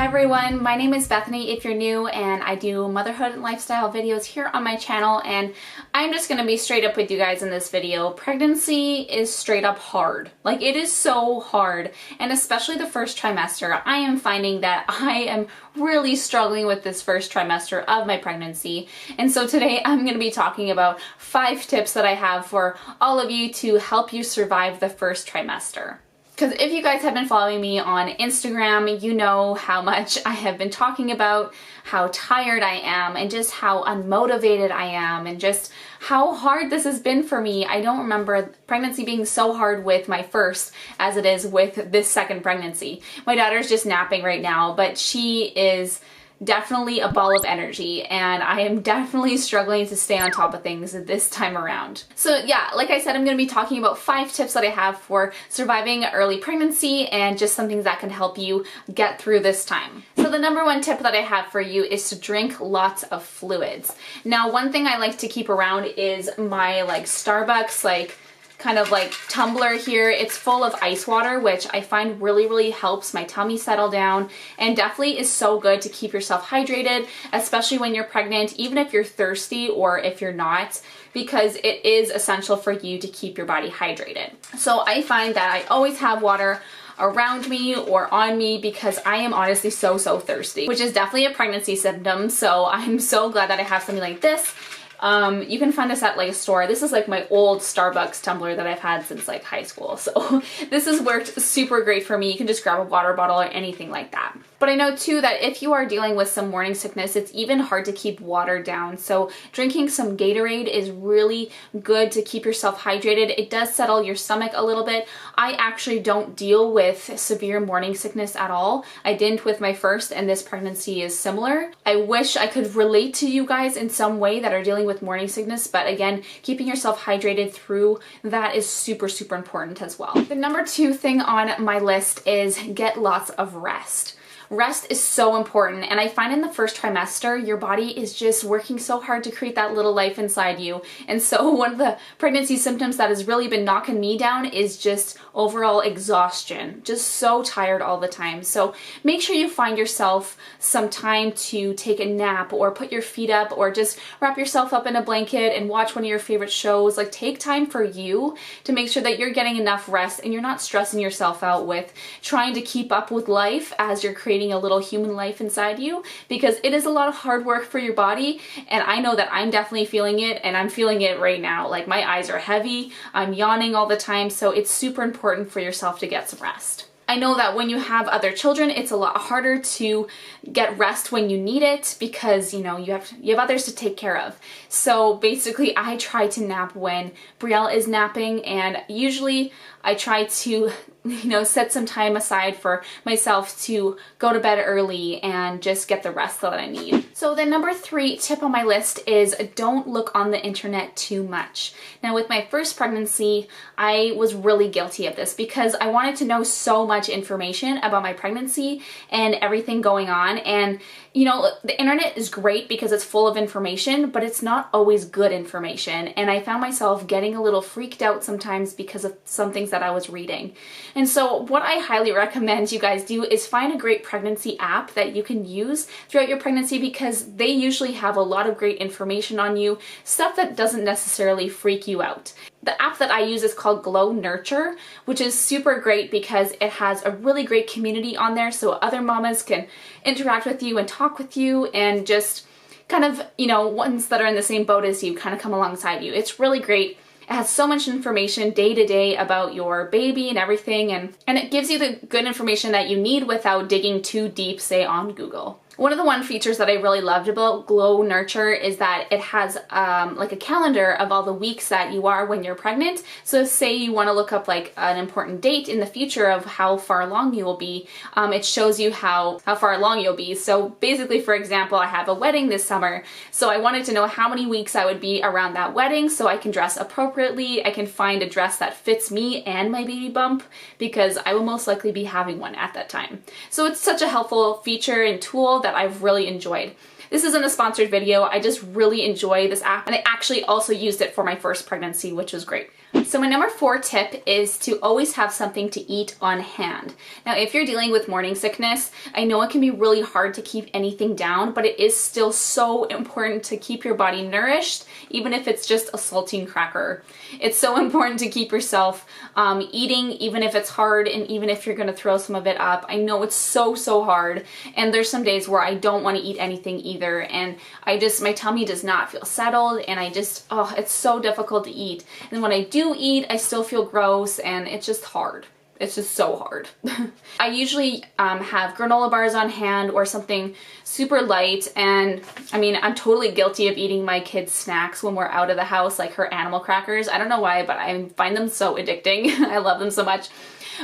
Hi everyone, my name is Bethany if you're new, and I do motherhood and lifestyle videos here on my channel, and I'm just gonna be straight up with you guys in this video. Pregnancy is straight up hard. Like, it is so hard, and especially the first trimester. I am finding that I am really struggling with this first trimester of my pregnancy, and so today I'm gonna be talking about 5 tips that I have for all of you to help you survive the first trimester. Because if you guys have been following me on Instagram, you know how much I have been talking about how tired I am and just how unmotivated I am and just how hard this has been for me. I don't remember pregnancy being so hard with my first as it is with this second pregnancy. My daughter's just napping right now, but she is definitely a ball of energy, and I am definitely struggling to stay on top of things this time around. So yeah, like I said, I'm going to be talking about 5 tips that I have for surviving early pregnancy and just some things that can help you get through this time. So the number 1 tip that I have for you is to drink lots of fluids. Now, one thing I like to keep around is my Starbucks kind of tumbler here. It's full of ice water, which I find really helps my tummy settle down and definitely is so good to keep yourself hydrated, especially when you're pregnant, even if you're thirsty or if you're not, because it is essential for you to keep your body hydrated. So I find that I always have water around me or on me because I am honestly so thirsty, which is definitely a pregnancy symptom. So I'm so glad that I have something like this. You can find this at a store. This is my old Starbucks tumbler that I've had since high school. So this has worked super great for me. You can just grab a water bottle or anything like that. But I know too that if you are dealing with some morning sickness, it's even hard to keep water down. So drinking some Gatorade is really good to keep yourself hydrated. It does settle your stomach a little bit. I actually don't deal with severe morning sickness at all. I didn't with my first, and this pregnancy is similar. I wish I could relate to you guys in some way that are dealing with morning sickness, but again, keeping yourself hydrated through that is super important as well. The number 2 thing on my list is get lots of rest. Rest is so important, and I find in the first trimester, your body is just working so hard to create that little life inside you. And so one of the pregnancy symptoms that has really been knocking me down is just overall exhaustion. Just so tired all the time. So make sure you find yourself some time to take a nap or put your feet up or just wrap yourself up in a blanket and watch one of your favorite shows. Take time for you to make sure that you're getting enough rest and you're not stressing yourself out with trying to keep up with life as you're creating a little human life inside you, because it is a lot of hard work for your body, and I know that I'm definitely feeling it, and I'm feeling it right now. My eyes are heavy, I'm yawning all the time, so it's super important for yourself to get some rest. I know that when you have other children, it's a lot harder to get rest when you need it because, you have others to take care of. So basically, I try to nap when Brielle is napping, and usually I try to set some time aside for myself to go to bed early and just get the rest that I need. So the number 3 tip on my list is don't look on the internet too much. Now, with my first pregnancy, I was really guilty of this because I wanted to know so much information about my pregnancy and everything going on. And the internet is great because it's full of information, but it's not always good information. And I found myself getting a little freaked out sometimes because of some things that I was reading. And so what I highly recommend you guys do is find a great pregnancy app that you can use throughout your pregnancy, because they usually have a lot of great information on you, stuff that doesn't necessarily freak you out. The app that I use is called Glow Nurture, which is super great because it has a really great community on there, so other mamas can interact with you and talk with you and just kind of, ones that are in the same boat as you kind of come alongside you. It's really great. It has so much information day to day about your baby and everything, and it gives you the good information that you need without digging too deep, say on Google. One of the features that I really loved about Glow Nurture is that it has a calendar of all the weeks that you are when you're pregnant. So say you want to look up an important date in the future of how far along you will be, it shows you how far along you'll be. So basically, for example, I have a wedding this summer, so I wanted to know how many weeks I would be around that wedding so I can dress appropriately. I can find a dress that fits me and my baby bump because I will most likely be having one at that time. So it's such a helpful feature and tool that I've really enjoyed. This isn't a sponsored video, I just really enjoy this app, and I actually also used it for my first pregnancy, which was great. So my number 4 tip is to always have something to eat on hand. Now, if you're dealing with morning sickness, I know it can be really hard to keep anything down, but it is still so important to keep your body nourished, even if it's just a saltine cracker. It's so important to keep yourself eating, even if it's hard and even if you're gonna throw some of it up. I know it's so hard, and there's some days where I don't want to eat anything either, and my tummy does not feel settled, and it's so difficult to eat. And when I do eat, I still feel gross, and it's just hard. It's just so hard. I usually have granola bars on hand or something super light, and I mean, I'm totally guilty of eating my kids' snacks when we're out of the house, like her animal crackers. I don't know why, but I find them so addicting. I love them so much.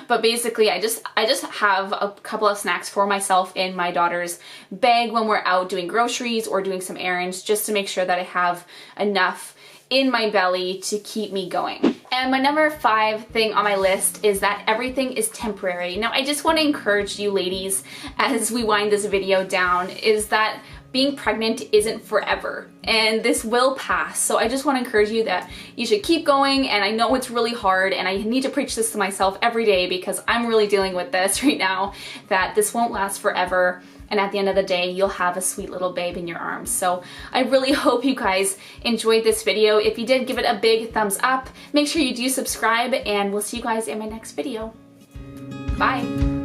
But basically, I just have a couple of snacks for myself in my daughter's bag when we're out doing groceries or doing some errands, just to make sure that I have enough in my belly to keep me going. And my number 5 thing on my list is that everything is temporary. Now, I just want to encourage you ladies, as we wind this video down, is that being pregnant isn't forever, and this will pass. So I just want to encourage you that you should keep going, and I know it's really hard, and I need to preach this to myself every day because I'm really dealing with this right now, that this won't last forever. And at the end of the day, you'll have a sweet little babe in your arms. So I really hope you guys enjoyed this video. If you did, give it a big thumbs up. Make sure you do subscribe, and we'll see you guys in my next video. Bye.